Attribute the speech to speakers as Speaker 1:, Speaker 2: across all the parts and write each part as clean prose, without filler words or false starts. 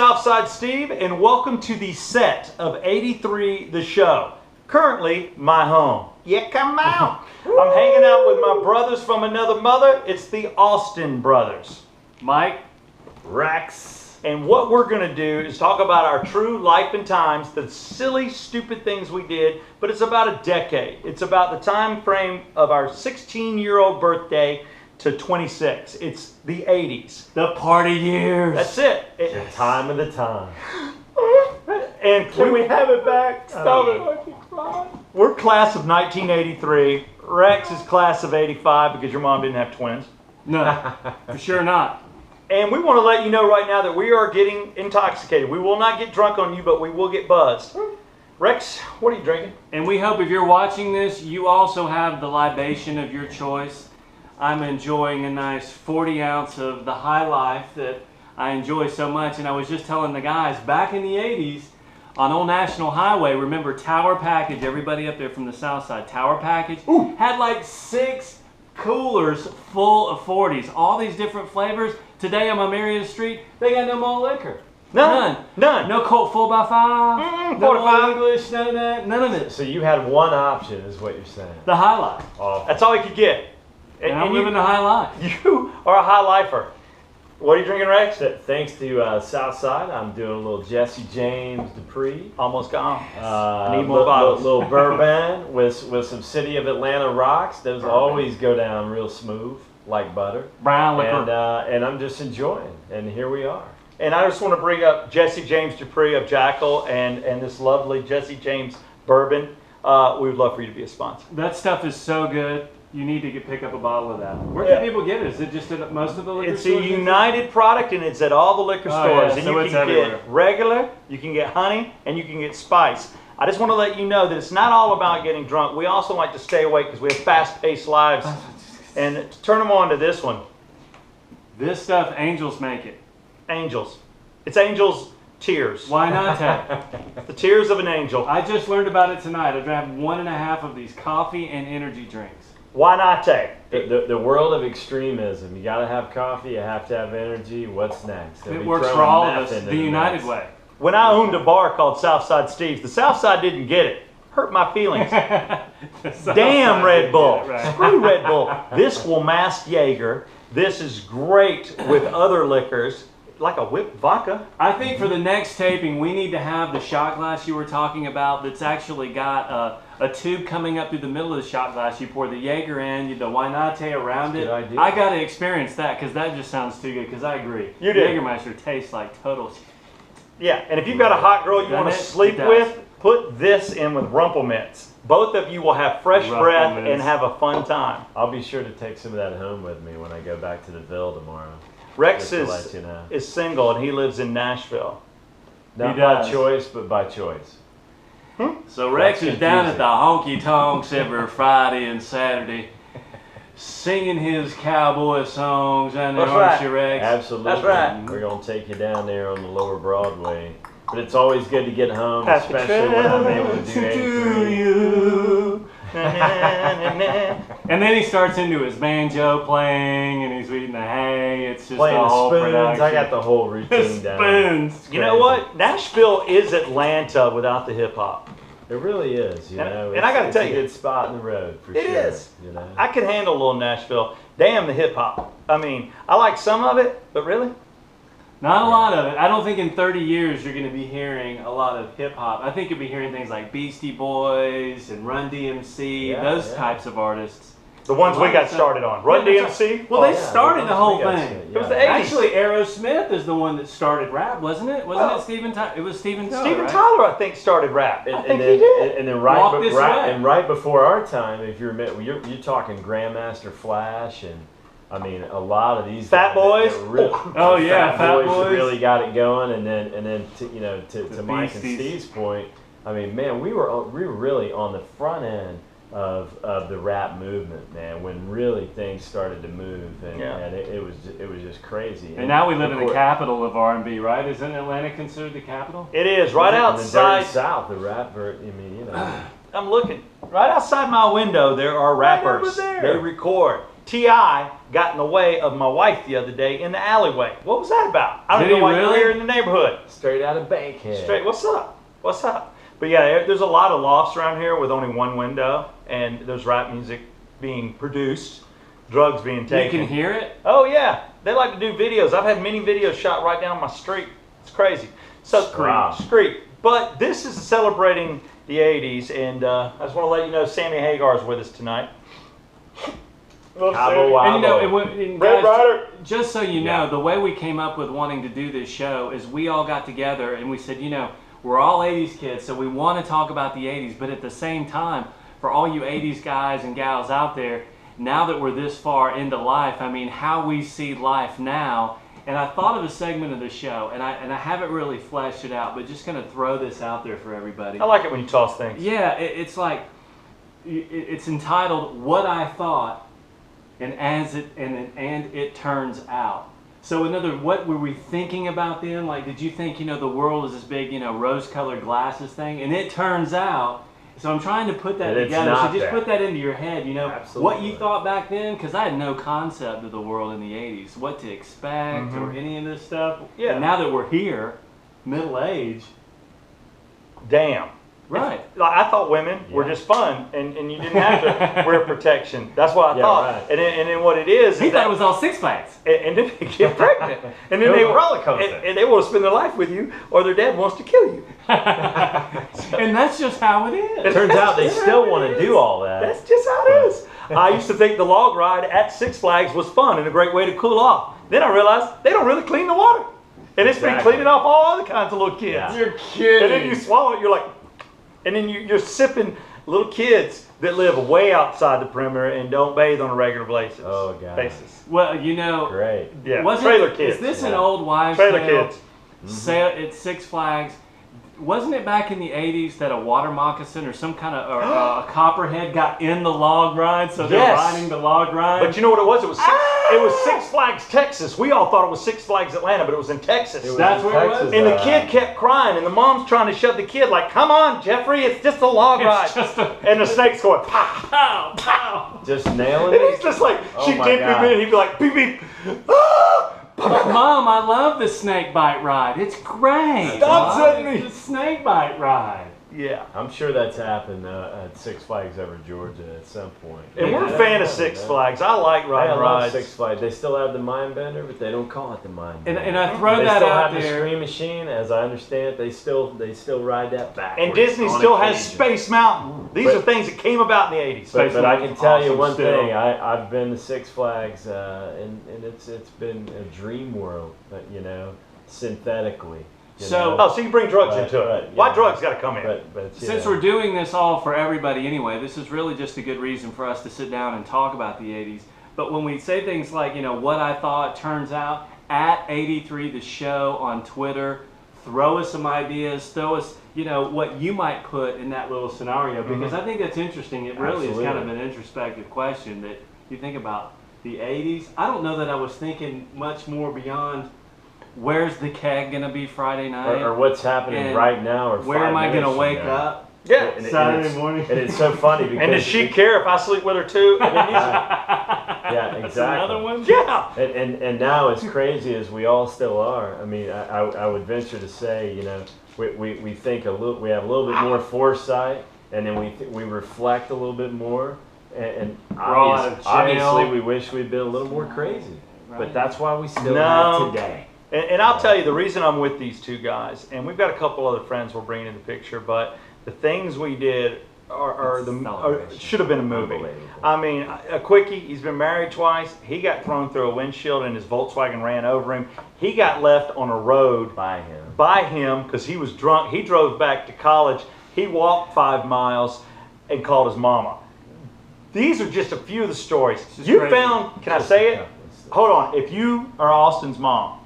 Speaker 1: Southside Steve, and welcome to the set of 83 The Show. Currently, my home. Yeah, come out. I'm hanging out with my brothers from another mother. It's the Austin brothers.
Speaker 2: Mike.
Speaker 3: Rex.
Speaker 1: And what we're going to do is talk about our true life and times, the silly, stupid things we did, but it's about a decade. It's about the time frame of our 16-year-old birthday to 26. It's the 80s.
Speaker 2: The party years.
Speaker 1: That's it.
Speaker 3: The time of the time.
Speaker 1: And
Speaker 3: Can we have it back?
Speaker 1: Stop it. We're class of 1983. Rex is class of 85 because your mom didn't have twins.
Speaker 2: No, for sure not.
Speaker 1: And we want to let you know right now that we are getting intoxicated. We will not get drunk on you, but we will get buzzed. Rex, what are you drinking?
Speaker 2: And we hope if you're watching this, you also have the libation of your choice. I'm enjoying a nice 40 ounce of the High Life that I enjoy so much. And I was just telling the guys, back in the 80s, on Old National Highway, remember Tower Package, everybody up there from the South Side, Tower Package, had like 6 coolers full of 40s, all these different flavors. Today on my Marion Street, they got no more liquor. None. No Colt 4x5, no
Speaker 1: 4x5.
Speaker 2: English, none of that, none of it.
Speaker 3: So you had one option, is what you're saying.
Speaker 2: The High Life.
Speaker 3: Oh.
Speaker 1: That's all you could get.
Speaker 2: And I'm living the high life.
Speaker 1: You are a high lifer. What are you drinking, Rex?
Speaker 3: Thanks to Southside, I'm doing a little Jesse James Dupree.
Speaker 1: Almost gone. I need more
Speaker 3: little,
Speaker 1: bottles.
Speaker 3: little bourbon with some City of Atlanta rocks. Those always go down real smooth, like butter.
Speaker 2: Brown liquor.
Speaker 3: And I'm just enjoying. And here we are.
Speaker 1: And I just want to bring up Jesse James Dupree of Jackal and this lovely Jesse James Bourbon. We would love for you to be a sponsor.
Speaker 2: That stuff is so good. You need to pick up a bottle of that. Where
Speaker 1: Yeah.
Speaker 2: can people get it? Is it just at most of the liquor
Speaker 1: It's
Speaker 2: stores?
Speaker 1: a United product, and it's at all the liquor
Speaker 2: Oh,
Speaker 1: stores.
Speaker 2: yeah,
Speaker 1: And
Speaker 2: so
Speaker 1: you
Speaker 2: it's
Speaker 1: can
Speaker 2: everywhere.
Speaker 1: get regular, you can get honey, and you can get spice. I just want to let you know that it's not all about getting drunk. We also like to stay awake because we have fast-paced lives. And to turn them on to this one,
Speaker 2: This stuff, angels make it.
Speaker 1: Angels. It's Angels Tears.
Speaker 2: Why not take?
Speaker 1: The tears of an angel.
Speaker 2: I just learned about it tonight. I drank 1.5 of these coffee and energy drinks.
Speaker 1: Why not take?
Speaker 3: The world of extremism. You got to have coffee. You have to have energy. What's next?
Speaker 2: It works for all of us the United way.
Speaker 1: When I owned a bar called Southside Steve's, the Southside didn't get it. Hurt my feelings. Damn Red Bull.
Speaker 2: Right.
Speaker 1: Screw Red Bull. This will mask Jaeger. This is great with other liquors, like a whipped vodka.
Speaker 2: I think for the next taping, we need to have the shot glass you were talking about that's actually got a tube coming up through the middle of the shot glass. You pour the Jaeger in, the Wynate around it.
Speaker 3: Good idea.
Speaker 2: I got to experience that because that just sounds too good because I agree.
Speaker 1: You do.
Speaker 2: Jägermeister tastes like total shit.
Speaker 1: Yeah, and if you've got a hot girl you want to
Speaker 2: Doesn't it?
Speaker 1: sleep
Speaker 2: It does.
Speaker 1: with, put this in with Rumplemints. Both of you will have fresh breath
Speaker 2: Rumplemints.
Speaker 1: and have a fun time.
Speaker 3: I'll be sure to take some of that home with me when I go back to the Ville tomorrow.
Speaker 1: Rex
Speaker 3: Just to let you know.
Speaker 1: is single and he lives in Nashville.
Speaker 3: Not
Speaker 2: He
Speaker 3: by
Speaker 2: does.
Speaker 3: choice, but by choice.
Speaker 2: So Rex
Speaker 3: That's
Speaker 2: is down at
Speaker 3: confusing.
Speaker 2: the honky tonks every Friday and Saturday, singing his cowboy songs. I know,
Speaker 1: That's
Speaker 2: aren't
Speaker 1: right.
Speaker 2: you, Rex?
Speaker 3: Absolutely.
Speaker 1: That's right.
Speaker 3: We're going to take you down there on the lower Broadway. But it's always good to get home,
Speaker 1: Happy
Speaker 3: especially when I'm able to do
Speaker 1: to
Speaker 3: 83.
Speaker 1: you.
Speaker 2: And then he starts into his banjo playing, and he's eating the hay. It's just
Speaker 3: Playing
Speaker 2: the
Speaker 3: the
Speaker 2: whole
Speaker 3: spoons.
Speaker 2: production.
Speaker 3: I got the whole routine down.
Speaker 2: Spoons.
Speaker 1: You know what? Nashville is Atlanta without the hip hop.
Speaker 3: It really is, you
Speaker 1: And-
Speaker 3: know.
Speaker 1: and I gotta
Speaker 3: it's
Speaker 1: tell
Speaker 3: a
Speaker 1: you-
Speaker 3: good spot in the road for
Speaker 1: It
Speaker 3: sure.
Speaker 1: is.
Speaker 3: You know.
Speaker 1: I can handle a little Nashville. Damn the hip hop. I mean, I like some of it, but really?
Speaker 2: Not a lot of it. I don't think in 30 years you're going to be hearing a lot of hip hop. I think you'll be hearing things like Beastie Boys and Run DMC,
Speaker 3: Yeah,
Speaker 2: those
Speaker 3: yeah.
Speaker 2: types of artists.
Speaker 1: The ones we got started on. Run
Speaker 2: Yeah, that's
Speaker 1: DMC?
Speaker 2: Well,
Speaker 3: Oh,
Speaker 2: they
Speaker 3: yeah,
Speaker 2: started the whole
Speaker 3: we got
Speaker 2: thing.
Speaker 3: shit,
Speaker 1: It was
Speaker 3: yeah.
Speaker 1: the 80s.
Speaker 2: Actually, Aerosmith is the one that started rap, wasn't it? Wasn't it Steven Tyler? It was Steven Tyler,
Speaker 1: Steven
Speaker 2: right?
Speaker 1: Tyler, I think, started rap. I think
Speaker 3: then,
Speaker 1: he did.
Speaker 3: And then
Speaker 2: Walk This Way.
Speaker 3: right before our time, if you're talking Grandmaster Flash and I mean a lot of these
Speaker 1: Fat
Speaker 3: guys
Speaker 1: Boys?
Speaker 3: that really,
Speaker 2: Oh, yeah, Fat Boys.
Speaker 3: really got it going, and then to
Speaker 2: The
Speaker 3: Mike and
Speaker 2: Beasties.
Speaker 3: Steve's point, I mean, man, we were really on the front end of the rap movement, man, when really things started to move, and it was just crazy.
Speaker 2: And now we live
Speaker 3: of
Speaker 2: in the
Speaker 3: course-
Speaker 2: capital of R&B, right? Isn't Atlanta considered the capital?
Speaker 1: It is, right
Speaker 3: in the
Speaker 1: outside.
Speaker 3: dirty South, the rap. I mean, you know.
Speaker 1: I'm looking. Right outside my window, there are rappers.
Speaker 3: over there.
Speaker 1: They record. T.I. got in the way of my wife the other day in the alleyway. What was that about? I don't
Speaker 2: Did
Speaker 1: know why
Speaker 2: he
Speaker 1: you're
Speaker 2: really?
Speaker 1: here in the neighborhood.
Speaker 3: Straight out of Bankhead.
Speaker 1: Straight, what's up? What's up? But yeah, there's a lot of lofts around here with only one window, and there's rap music being produced, drugs being taken.
Speaker 2: You can hear it?
Speaker 1: Oh yeah, they like to do videos. I've had many videos shot right down my street. It's crazy. So street. But this is celebrating the 80s, and I just want to let you know Sammy Hagar is with us tonight.
Speaker 3: Cabo Wabo.
Speaker 2: And you know, and
Speaker 1: Red
Speaker 2: guys,
Speaker 1: Rider.
Speaker 2: just so you know, the way we came up with wanting to do this show is we all got together and we said, you know, we're all 80s kids, so we want to talk about the 80s, but at the same time, for all you 80s guys and gals out there, now that we're this far into life, I mean, how we see life now. And I thought of a segment of the show, and I haven't really fleshed it out, but just going to throw this out there for everybody.
Speaker 1: I like it when you toss things.
Speaker 2: Yeah, it's like, it's entitled "What I Thought," and it turns out. So another, what were we thinking about then? Like, did you think, you know, the world is this big, you know, rose-colored glasses thing? And it turns out. So I'm trying to put that together. So just put that into your head, you know, what you thought back then, because I had no concept of the world in the 80s, what to expect or any of this stuff.
Speaker 1: Yeah.
Speaker 2: And now that we're here, middle age.
Speaker 1: Damn.
Speaker 2: Right.
Speaker 1: Like, I thought women were just fun, and you didn't have to wear protection. That's what I thought.
Speaker 3: Right.
Speaker 1: And then what it is
Speaker 2: He thought it was all Six Flags.
Speaker 1: And then they get pregnant. And then they
Speaker 3: roller coaster.
Speaker 1: And they want to spend their life with you, or their dad wants to kill you.
Speaker 2: And that's just how it is.
Speaker 3: It turns out they still want to do all that.
Speaker 1: That's just how it is. I used to think the log ride at Six Flags was fun and a great way to cool off. Then I realized they don't really clean the water. And it's been cleaning off all other kinds of little kids.
Speaker 3: Yeah.
Speaker 2: You're kidding.
Speaker 1: And then you swallow it, you're like, and then you're sipping little kids that live way outside the perimeter and don't bathe on a regular basis.
Speaker 3: Oh, God.
Speaker 2: Well, you know,
Speaker 3: Great.
Speaker 1: Yeah, trailer kids.
Speaker 2: Is this an old wives'
Speaker 1: Trailer
Speaker 2: tale?
Speaker 1: kids.
Speaker 2: Say at Six Flags. Wasn't it back in the 80s that a water moccasin or some kind of a copperhead got in the log ride, so they're riding the log ride?
Speaker 1: But you know what it was? It was Six Flags, Texas. We all thought it was Six Flags, Atlanta, but it was in Texas.
Speaker 2: That's where it was?
Speaker 1: And the kid kept crying, and the mom's trying to shove the kid like, come on, Jeffrey, it's just a log ride. And the snake's going, pow,
Speaker 2: Pow, pow.
Speaker 3: Just nailing
Speaker 1: and
Speaker 3: it.
Speaker 1: he's just like, she'd
Speaker 3: my
Speaker 1: dip him
Speaker 3: God.
Speaker 1: in, and he'd be like, beep, beep. Ah!
Speaker 2: Mom, I love the snake bite ride. It's great.
Speaker 1: Stop
Speaker 2: Mom.
Speaker 1: setting me.
Speaker 2: It's the snake bite ride.
Speaker 1: Yeah.
Speaker 3: I'm sure that's happened at Six Flags over Georgia at some point.
Speaker 1: And we're a fan of Six Flags. I like
Speaker 3: I
Speaker 1: riding
Speaker 3: love
Speaker 1: rides.
Speaker 3: Six Flags. They still have the Mind Bender, but they don't call it the Mind Bender.
Speaker 2: And I throw
Speaker 3: they
Speaker 2: that
Speaker 3: still
Speaker 2: out
Speaker 3: have
Speaker 2: there.
Speaker 3: the Scream Machine, as I understand it. They still ride that backwards.
Speaker 1: And Disney
Speaker 3: on
Speaker 1: still has
Speaker 3: occasion.
Speaker 1: Space Mountain. These are things that came about in the 80s.
Speaker 3: But I can tell you
Speaker 2: Awesome
Speaker 3: one
Speaker 2: still.
Speaker 3: thing. I've been to Six Flags, and it's been a dream world, but, you know, synthetically. You know?
Speaker 1: Oh, so you bring drugs
Speaker 3: But-
Speaker 1: into it.
Speaker 3: but,
Speaker 1: Why
Speaker 3: yeah.
Speaker 1: drugs got to come in?
Speaker 3: But
Speaker 2: Since we're doing this all for everybody anyway, this is really just a good reason for us to sit down and talk about the 80s. But when we say things like, you know, what I thought turns out, at 83 the show on Twitter, throw us some ideas, throw us, you know, what you might put in that little scenario, because I think that's interesting. It really is kind of an introspective question that you think about the 80s. I don't know that I was thinking much more beyond where's the keg going to be Friday night?
Speaker 3: or what's happening
Speaker 2: and
Speaker 3: right now, or
Speaker 2: where
Speaker 3: 5
Speaker 2: am I going to
Speaker 3: minutes
Speaker 2: wake
Speaker 3: from now.
Speaker 2: up?
Speaker 1: Yeah.
Speaker 3: And
Speaker 2: Saturday morning.
Speaker 3: And it's so funny because
Speaker 1: And does she care if I sleep with her too?
Speaker 3: Yeah,
Speaker 2: That's
Speaker 3: exactly.
Speaker 2: another one?
Speaker 1: Yeah.
Speaker 3: And now, as crazy as we all still are, I mean, I would venture to say, you know, we think we have a little bit more foresight, and then we reflect a little bit more, and
Speaker 2: all out of jail.
Speaker 3: obviously we wish we'd been a little more crazy,
Speaker 2: Right.
Speaker 3: but that's why we still
Speaker 1: No.
Speaker 3: have today.
Speaker 1: And I'll tell you the reason I'm with these two guys, and we've got a couple other friends we're bringing in the picture, but the things we did should have been a movie.
Speaker 3: Unbelievable.
Speaker 1: I mean, a quickie, he's been married twice. He got thrown through a windshield and his Volkswagen ran over him. He got left on a road
Speaker 3: By him.
Speaker 1: because he was drunk. He drove back to college. He walked 5 miles and called his mama. These are just a few of the stories. You
Speaker 2: crazy.
Speaker 1: found, can I say it? Hold on. If you are Austin's mom,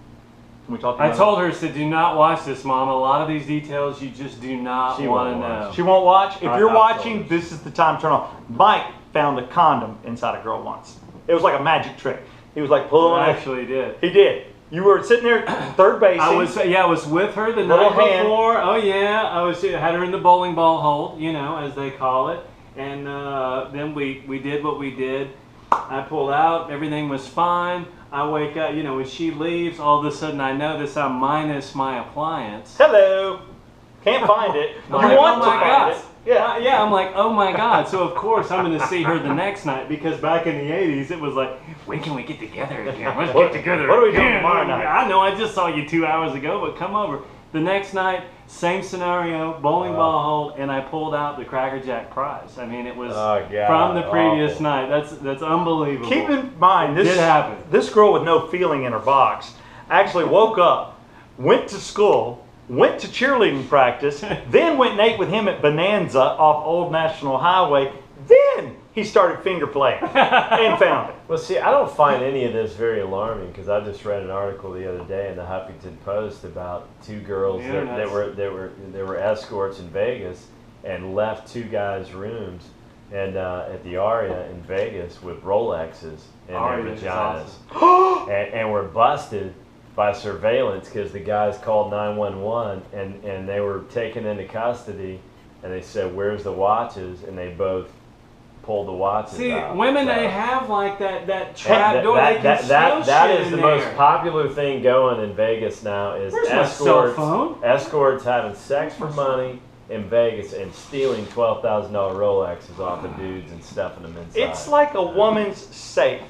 Speaker 1: can we talk to you
Speaker 2: I
Speaker 1: about
Speaker 2: told her, said, do not watch this, Mom. A lot of these details you just do not
Speaker 3: She
Speaker 2: want to
Speaker 3: won't
Speaker 2: know.
Speaker 3: watch.
Speaker 1: She won't watch. If you're
Speaker 3: I've
Speaker 1: watching,
Speaker 3: told her.
Speaker 1: this is the time to turn on. Mike found a condom inside a girl once. It was like a magic trick. He was like pulling
Speaker 2: I
Speaker 1: on it.
Speaker 2: actually did.
Speaker 1: He did. You were sitting there, third base.
Speaker 2: I was with her the
Speaker 1: Little
Speaker 2: night
Speaker 1: hand.
Speaker 2: before. Oh yeah, had her in the bowling ball hold, you know, as they call it. And then we did what we did. I pulled out, everything was fine. I wake up, when she leaves, all of a sudden I notice I'm minus my appliance.
Speaker 1: Hello. Can't find it.
Speaker 2: I'm like,
Speaker 1: want
Speaker 2: oh
Speaker 1: to
Speaker 2: my
Speaker 1: find
Speaker 2: God.
Speaker 1: it. Yeah.
Speaker 2: Yeah, I'm like, oh my God. So of course I'm going to see her the next night, because back in the 80s it was like, when can we get together again? Let's get together.
Speaker 1: What are we doing
Speaker 2: again.
Speaker 1: tomorrow night?
Speaker 2: I know, I just saw you 2 hours ago, but come over. The next night, same scenario, bowling ball hole, and I pulled out the Cracker Jack prize. I mean, it was from the previous night. That's unbelievable.
Speaker 1: Keep in mind,
Speaker 2: It did happen.
Speaker 1: This girl with no feeling in her box actually woke up, went to school, went to cheerleading practice, then went and ate with him at Bonanza off Old National Highway. Then he started finger playing and found it.
Speaker 3: Well, see, I don't find any of this very alarming, because I just read an article the other day in the Huffington Post about two girls that were escorts in Vegas and left two guys' rooms and at the Aria in Vegas with Rolexes in their vaginas,
Speaker 2: awesome.
Speaker 3: and were busted by surveillance because the guys called 911 and they were taken into custody, and they said, "Where's the watches?" and they both pulled the watches
Speaker 2: See,
Speaker 3: out.
Speaker 2: women,
Speaker 3: So-
Speaker 2: they have like that trap door. They can
Speaker 3: that
Speaker 2: shit
Speaker 3: is
Speaker 2: in
Speaker 3: the
Speaker 2: there.
Speaker 3: most popular thing going in Vegas now is
Speaker 2: Where's my cell
Speaker 3: escorts.
Speaker 2: phone?
Speaker 3: Escorts having sex for money in Vegas and stealing $12,000 Rolexes off of dudes and stuffing them inside.
Speaker 1: It's like a woman's safe.